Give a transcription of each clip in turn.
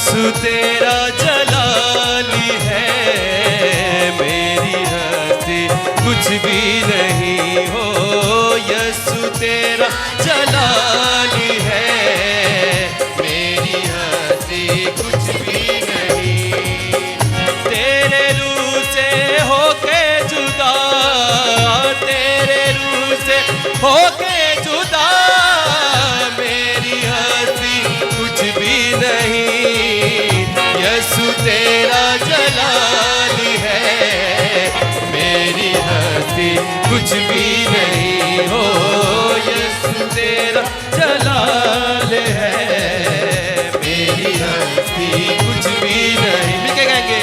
यीशु तेरा जलाली है, मेरी हस्ती कुछ भी नहीं हो। यीशु तेरा जलाली है, मेरी हस्ती कुछ भी नहीं। तेरे रूह से होके जुदा, तेरे रूह से होके जुदा, मेरी हस्ती कुछ भी नहीं। यीशु तेरा जलाली है, मेरी हस्ती कुछ भी नहीं हो। यीशु तेरा जलाल है, मेरी हस्ती कुछ भी नहीं। मिलके गाएंगे।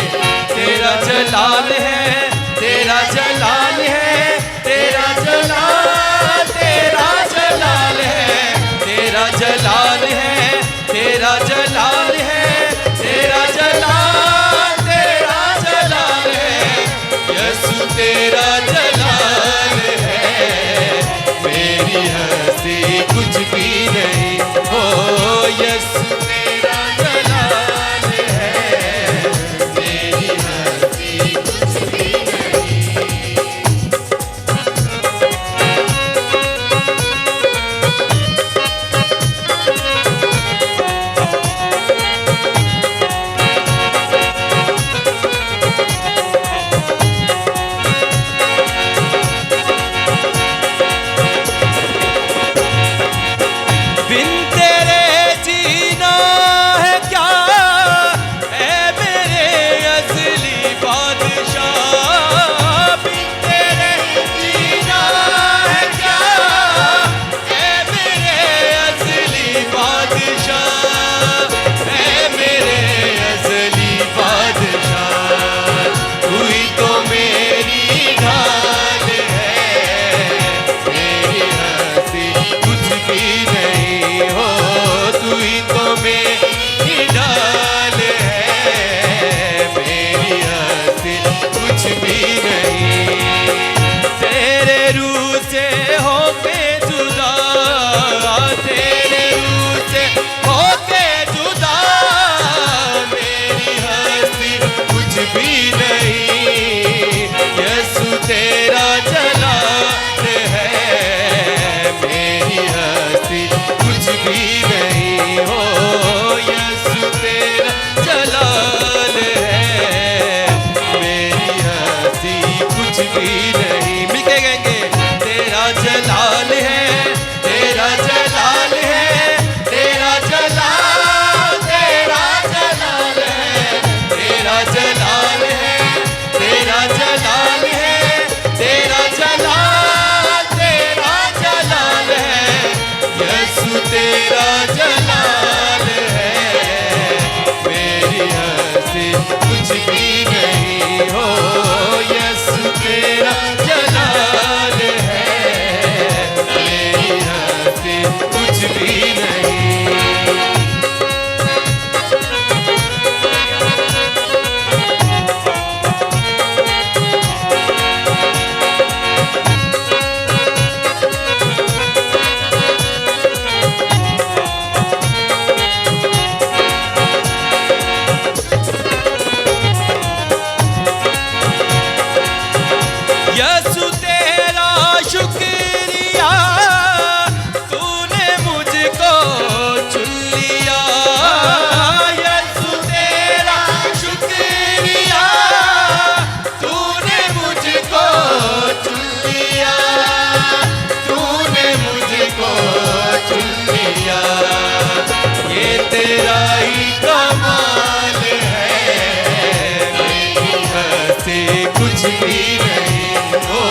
तेरा जलाल है, तेरा जलाल है, तेरा जलाल, तेरा जलाल है, तेरा जलाल है, तेरा जलाल है, तेरा जलाल, तेरा जलाल है। यीशु तेरा जलाल है, मेरी हस्ती कुछ भी नहीं हो। यीशु तेरा जलाल है, मेरी हस्ती कुछ भी नहीं। बिन तेरे जीना है क्या, ऐ मेरे असली बादशाह। बिन तेरे जीना है क्या, ऐ मेरे असली बादशाह, ऐ मेरे असली बादशाह। तू ही तो मेरी ढाल है, मेरी हस्ती कुछ भी नहीं हो। तू ही तो मेरी ढाल है, मेरी हस्ती कुछ भी नहीं। तेरे रूह से होके जुदा, तेरे रूह से होके जुदा, मेरी हस्ती कुछ भी नहीं। यीशु तेरा जलाल है, मेरी हस्ती कुछ भी नहीं हो। यीशु तेरा जलाल है, मेरी हस्ती कुछ भी नहीं। मिलके गाएंगे। तेरा जलाल है, तेरा जलाल है, तेरा जलाल, तेरा जलाल है, तेरा जलाल है, तेरा जलाल है, तेरा जलाल, तेरा जलाल है। यीशु तेरा जलाल है, मेरी हस्ती कुछ भी नहीं हो। यीशु तेरा जलाल है, मेरी हस्ती कुछ भी नहीं। यीशु तेरा शुक्रिया, तूने मुझको चुन लिया। यीशु तेरा शुक्रिया, तूने मुझको चुन लिया, तूने मुझको चुन लिया। ये तेरा ही कमाल है, मेरी हस्ती कुछ भी नहीं हो।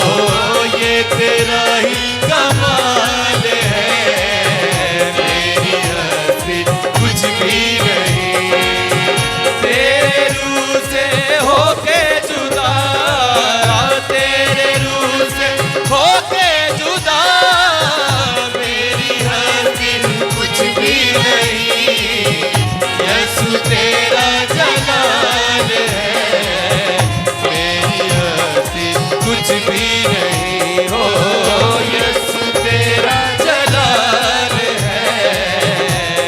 ये तेरा ही कमाल है, मेरी हस्ती कुछ भी नहीं। तेरे रूह से होके जुदा, तेरे रूह से होके जुदा, मेरी हस्ती कुछ भी नहीं। यीशु तेरा जलाल है, मेरी हस्ती कुछ भी नहीं हो। यीशु तेरा जलाल है,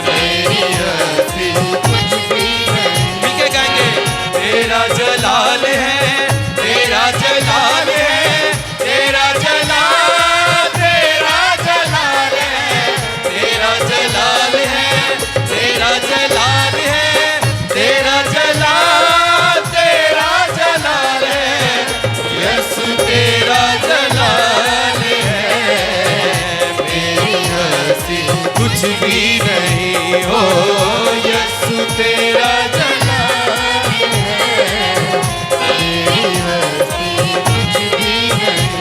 मेरी हस्ती कुछ भी नहीं। तेरा जलाल है, मेरी हस्ती कुछ भी नहीं हो। यीशु तेरा जलाल है, मेरी हस्ती कुछ भी नहीं।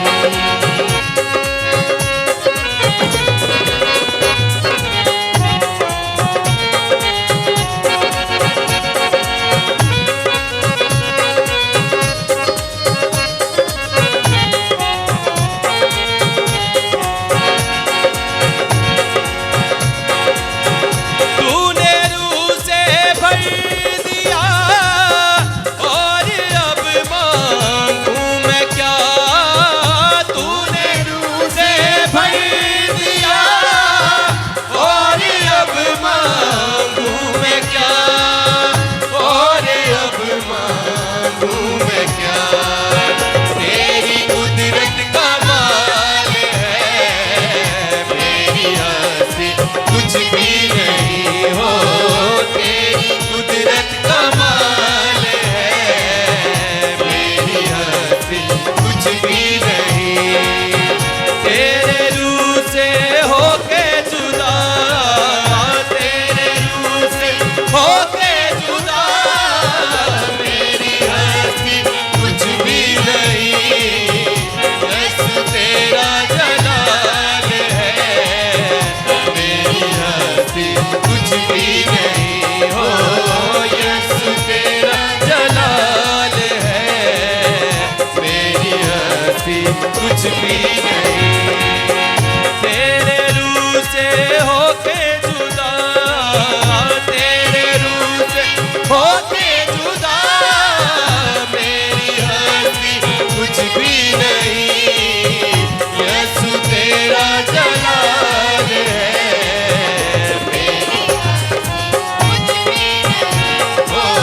कुछ भी नहीं, तेरे रूह से होके जुदा, तेरे रूह से होके जुदा, मेरी हस्ती कुछ भी नहीं। यीशु तेरा जलाल है, मेरी कुछ भी नहीं हो।